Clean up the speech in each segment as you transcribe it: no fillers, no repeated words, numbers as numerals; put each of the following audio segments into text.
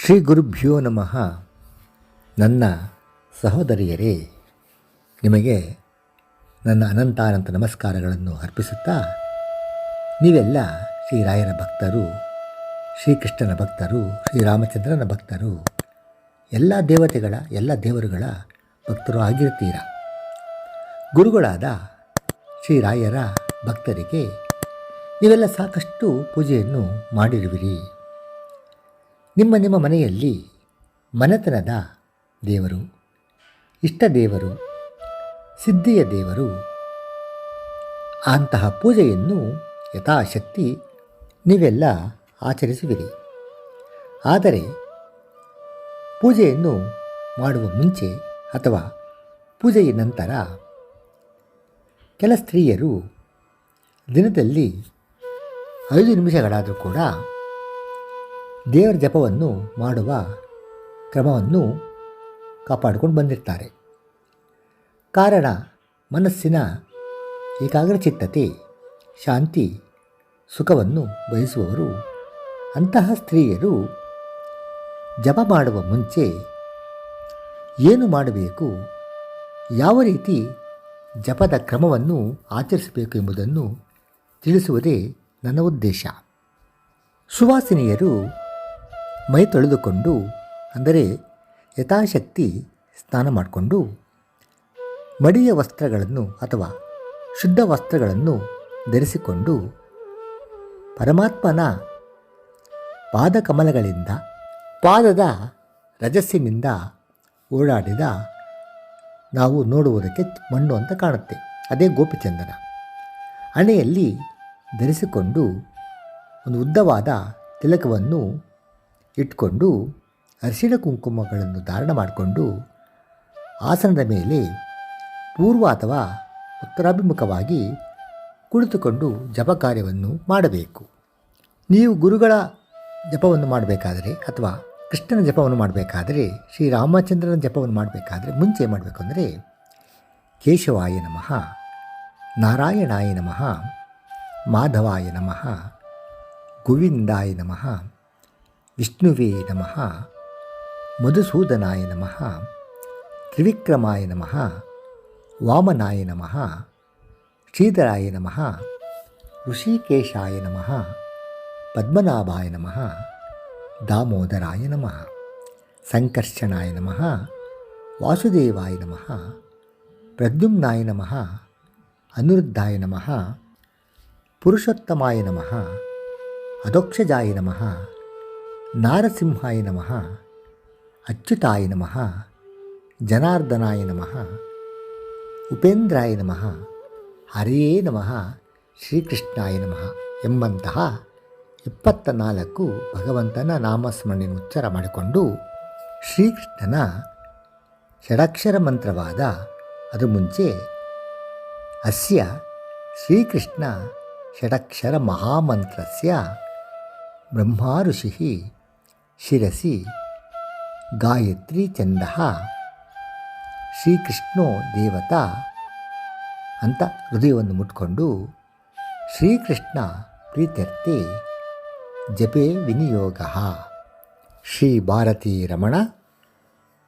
ಶ್ರೀ ಗುರುಭ್ಯೋ ನಮಃ. ನನ್ನ ಸಹೋದರಿಯರೇ, ನಿಮಗೆ ನನ್ನ ಅನಂತಾನಂತ ನಮಸ್ಕಾರಗಳನ್ನು ಅರ್ಪಿಸುತ್ತಾ, ನೀವೆಲ್ಲ ಶ್ರೀರಾಯರ ಭಕ್ತರು, ಶ್ರೀಕೃಷ್ಣನ ಭಕ್ತರು, ಶ್ರೀರಾಮಚಂದ್ರನ ಭಕ್ತರು, ಎಲ್ಲ ದೇವತೆಗಳ ಎಲ್ಲ ದೇವರುಗಳ ಭಕ್ತರು ಆಗಿರ್ತೀರ. ಗುರುಗಳಾದ ಶ್ರೀರಾಯರ ಭಕ್ತರಿಗೆ ನೀವೆಲ್ಲ ಸಾಕಷ್ಟು ಪೂಜೆಯನ್ನು ಮಾಡಿರುವಿರಿ. ನಿಮ್ಮ ಮನೆಯಲ್ಲಿ ಮನೆತನದ ದೇವರು, ಇಷ್ಟ ದೇವರು, ಸಿದ್ಧಿಯ ದೇವರು ಅಂತಹ ಪೂಜೆಯನ್ನು ಯಥಾಶಕ್ತಿ ನೀವೆಲ್ಲ ಆಚರಿಸುವಿರಿ. ಆದರೆ ಪೂಜೆಯನ್ನು ಮಾಡುವ ಮುಂಚೆ ಅಥವಾ ಪೂಜೆಯ ನಂತರ ಕೆಲ ಸ್ತ್ರೀಯರು ದಿನದಲ್ಲಿ 5 ನಿಮಿಷಗಳಾದರೂ ಕೂಡ ದೇವರ ಜಪವನ್ನು ಮಾಡುವ ಕ್ರಮವನ್ನು ಕಾಪಾಡಿಕೊಂಡು ಬಂದಿರ್ತಾರೆ. ಕಾರಣ ಮನಸ್ಸಿನ ಏಕಾಗ್ರಚಿತ್ತತೆ, ಶಾಂತಿ, ಸುಖವನ್ನು ಬಯಸುವವರು ಅಂತಹ ಸ್ತ್ರೀಯರು ಜಪ ಮಾಡುವ ಮುಂಚೆ ಏನು ಮಾಡಬೇಕು, ಯಾವ ರೀತಿ ಜಪದ ಕ್ರಮವನ್ನು ಆಚರಿಸಬೇಕು ಎಂಬುದನ್ನು ತಿಳಿಸುವುದೇ ನನ್ನ ಉದ್ದೇಶ. ಸುವಾಸಿನಿಯರು ಮೈ ತೊಳೆದುಕೊಂಡು, ಅಂದರೆ ಯಥಾಶಕ್ತಿ ಸ್ನಾನ ಮಾಡಿಕೊಂಡು, ಮಡಿಯ ವಸ್ತ್ರಗಳನ್ನು ಅಥವಾ ಶುದ್ಧ ವಸ್ತ್ರಗಳನ್ನು ಧರಿಸಿಕೊಂಡು, ಪರಮಾತ್ಮನ ಪಾದಕಮಲಗಳಿಂದ ಪಾದದ ರಜಸ್ಸಿನಿಂದ ಓಡಾಡಿದ ನಾವು ನೋಡುವುದಕ್ಕೆ ಮಣ್ಣು ಅಂತ ಕಾಣುತ್ತೆ, ಅದೇ ಗೋಪಿಚಂದನ. ಹಣೆಯಲ್ಲಿ ಧರಿಸಿಕೊಂಡು ಒಂದು ಉದ್ದವಾದ ತಿಲಕವನ್ನು ಇಟ್ಕೊಂಡು, ಅರಿಶಿಣ ಕುಂಕುಮಗಳನ್ನು ಧಾರಣ ಮಾಡಿಕೊಂಡು, ಆಸನದ ಮೇಲೆ ಪೂರ್ವ ಅಥವಾ ಉತ್ತರಾಭಿಮುಖವಾಗಿ ಕುಳಿತುಕೊಂಡು ಜಪ ಕಾರ್ಯವನ್ನು ಮಾಡಬೇಕು. ನೀವು ಗುರುಗಳ ಜಪವನ್ನು ಮಾಡಬೇಕಾದರೆ ಅಥವಾ ಕೃಷ್ಣನ ಜಪವನ್ನು ಮಾಡಬೇಕಾದರೆ, ಶ್ರೀರಾಮಚಂದ್ರನ ಜಪವನ್ನು ಮಾಡಬೇಕಾದರೆ ಮುಂಚೆ ಮಾಡಬೇಕು ಅಂದರೆ ಕೇಶವಾಯ ನಮಃ, ನಾರಾಯಣಾಯ ನಮಃ, ಮಾಧವಾಯ ನಮಃ, ಗೋವಿಂದಾಯ ನಮಃ, ವಿಷ್ಣುವೇ ನಮಃ, ಮಧುಸೂದನಾಯ ನಮಃ, ತ್ರಿವಿಕ್ರಮಾಯ ನಮಃ, ವಾಮನಾಯ ನಮಃ, ಶ್ರೀಧರಾಯ ನಮಃ, ಋಷಿಕೇಶಾಯ ನಮಃ, ಪದ್ಮನಾಭಾಯ ನಮಃ, ದಾಮೋದರಾಯ ನಮಃ, ಸಂಕರ್ಷಣಾಯ ನಮಃ, ವಾಸುದೇವಾಯ ನಮಃ, ಪ್ರದ್ಯುಮ್ನಾಯ ನಮಃ, ಅನಿರುದ್ಧಾಯ ನಮಃ, ಪುರುಷೋತ್ತಮಾಯ ನಮಃ, ಅಧೋಕ್ಷಜಾಯ ನಮಃ, ನಾರಸಿಂಹಾಯ ನಮಃ, ಅಚ್ಯುತಾಯ ನಮಃ, ಜನಾರ್ದನಾಯ ನಮಃ, ಉಪೇಂದ್ರಾಯ ನಮಃ, ಹರಿಯೇ ನಮಃ, ಶ್ರೀಕೃಷ್ಣಾಯ ನಮಃ ಎಂಬಂತಹ 24 ಭಗವಂತನ ನಾಮಸ್ಮರಣೆಯನ್ನು ಉಚ್ಚಾರ ಮಾಡಿಕೊಂಡು, ಶ್ರೀಕೃಷ್ಣನ ಷಡಕ್ಷರ ಮಂತ್ರವಾದ ಅದರ ಮುಂಚೆ ಅಸ್ಯ ಶ್ರೀಕೃಷ್ಣ ಷಡಕ್ಷರ ಮಹಾಮಂತ್ರಸ್ಯ ಬ್ರಹ್ಮ ಋಷಿ ಶಿರಸಿ ಗಾಯತ್ರಿ ಛಂದಃ ಶ್ರೀಕೃಷ್ಣೋ ದೇವತಾ ಅಂತ ಹೃದಯವನ್ನು ಮುಟ್ಕೊಂಡು, ಶ್ರೀಕೃಷ್ಣ ಪ್ರೀತ್ಯರ್ಥೆ ಜಪೇ ವಿನಿಯೋಗ ಶ್ರೀ ಭಾರತೀ ರಮಣ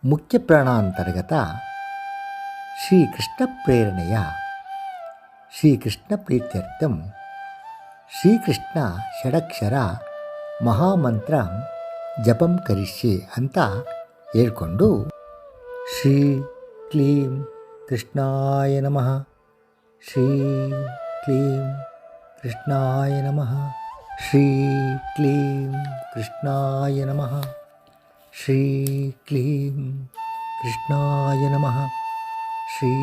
ಮುಖ್ಯ ಪ್ರಾಣಾಂತರ್ಗತ ಶ್ರೀಕೃಷ್ಣ ಪ್ರೇರಣೆಯ ಶ್ರೀಕೃಷ್ಣ ಪ್ರೀತ್ಯರ್ಥಂ ಶ್ರೀಕೃಷ್ಣ ಷಡಕ್ಷರ ಮಹಾಮಂತ್ರ ಜಪಂ ಕರಿಷ್ಯೆ ಅಂತ ಹೇಳ್ಕೊಂಡು, ಶ್ರೀ ಕ್ಲೀಂ ಕೃಷ್ಣಾಯ ನಮಃ, ಶ್ರೀ ಕ್ಲೀಂ ಕೃಷ್ಣಾಯ ನಮಃ, ಶ್ರೀ ಕ್ಲೀಂ ಕೃಷ್ಣಾಯ ನಮಃ, ಶ್ರೀ ಕ್ಲೀಂ ಕೃಷ್ಣಾಯ ನಮಃ, ಶ್ರೀ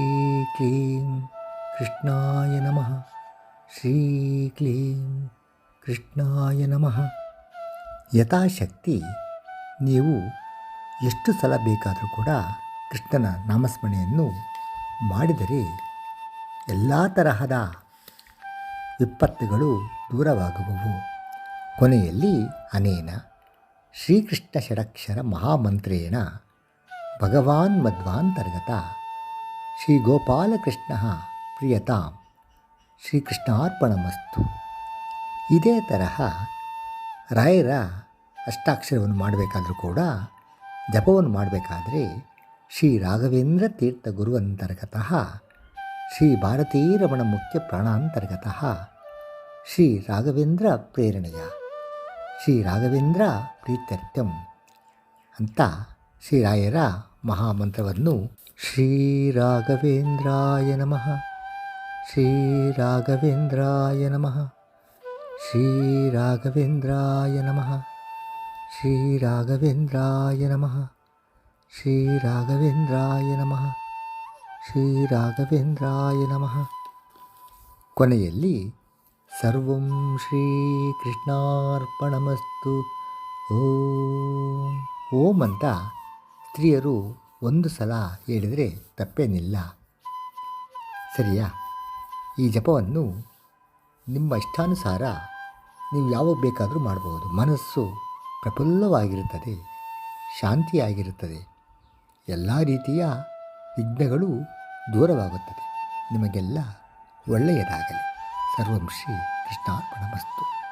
ಕ್ಲೀಂ ಕೃಷ್ಣಾಯ ನಮಃ, ಶ್ರೀ ಕ್ಲೀಂ ಕೃಷ್ಣಾಯ ನಮಃ. ಯಥಾಶಕ್ತಿ ನೀವು ಎಷ್ಟು ಸಲ ಬೇಕಾದರೂ ಕೂಡ ಕೃಷ್ಣನ ನಾಮಸ್ಮರಣೆಯನ್ನು ಮಾಡಿದರೆ ಎಲ್ಲ ತರಹದ ವಿಪತ್ತುಗಳು ದೂರವಾಗುವವು. ಕೊನೆಯಲ್ಲಿ ಅನೇನ ಶ್ರೀಕೃಷ್ಣ ಷಡಕ್ಷರ ಮಹಾಮಂತ್ರೇಣ ಭಗವಾನ್ ಮಧ್ವಾಂತರ್ಗತ ಶ್ರೀ ಗೋಪಾಲಕೃಷ್ಣ ಪ್ರಿಯತಾಂ ಶ್ರೀಕೃಷ್ಣಾರ್ಪಣಮಸ್ತು. ಇದೇ ತರಹ ರಾಯರ ಅಷ್ಟಾಕ್ಷರವನ್ನು ಮಾಡಬೇಕಾದ್ರೂ ಕೂಡ ಜಪವನ್ನು ಮಾಡಬೇಕಾದ್ರೆ ಶ್ರೀ ರಾಘವೇಂದ್ರ ತೀರ್ಥ ಗುರುವಂತರ್ಗತಃ ಶ್ರೀ ಭಾರತೀರಮಣ ಮುಖ್ಯ ಪ್ರಾಣಾಂತರ್ಗತಃ ಶ್ರೀ ರಾಘವೇಂದ್ರ ಪ್ರೇರಣೆಯ ಶ್ರೀ ರಾಘವೇಂದ್ರ ಪ್ರೀತ್ಯರ್ಥಂ ಅಂತ ಶ್ರೀರಾಯರ ಮಹಾಮಂತ್ರವನ್ನು ಶ್ರೀ ರಾಘವೇಂದ್ರಾಯ ನಮಃ, ಶ್ರೀ ರಾಘವೇಂದ್ರಾಯ ನಮಃ, ಶ್ರೀ ರಾಘವೇಂದ್ರಾಯ ನಮಃ, ಶ್ರೀ ರಾಘವೇಂದ್ರಾಯ ನಮಃ, ಶ್ರೀ ರಾಘವೇಂದ್ರಾಯ ನಮಃ, ಶ್ರೀ ರಾಘವೇಂದ್ರಾಯ ನಮಃ. ಕೊನೆಯಲ್ಲಿ ಸರ್ವಂ ಶ್ರೀ ಕೃಷ್ಣಾರ್ಪಣಮಸ್ತು ಓಂ ಓಂ ಅಂತ ಸ್ತ್ರೀಯರು ಒಂದು ಸಲ ಹೇಳಿದರೆ ತಪ್ಪೇನಿಲ್ಲ. ಸರಿಯಾ? ಈ ಜಪವನ್ನು ನಿಮ್ಮ ಇಷ್ಟಾನುಸಾರ ನೀವು ಯಾವಾಗ ಬೇಕಾದರೂ ಮಾಡಬಹುದು. ಮನಸ್ಸು ಪ್ರಫುಲ್ಲವಾಗಿರುತ್ತದೆ, ಶಾಂತಿಯಾಗಿರುತ್ತದೆ, ಎಲ್ಲ ರೀತಿಯ ವಿಘ್ನಗಳು ದೂರವಾಗುತ್ತದೆ. ನಿಮಗೆಲ್ಲ ಒಳ್ಳೆಯದಾಗಲಿ. ಸರ್ವಂ ಶ್ರೀ ಕೃಷ್ಣಾರ್ಪಣಮಸ್ತು.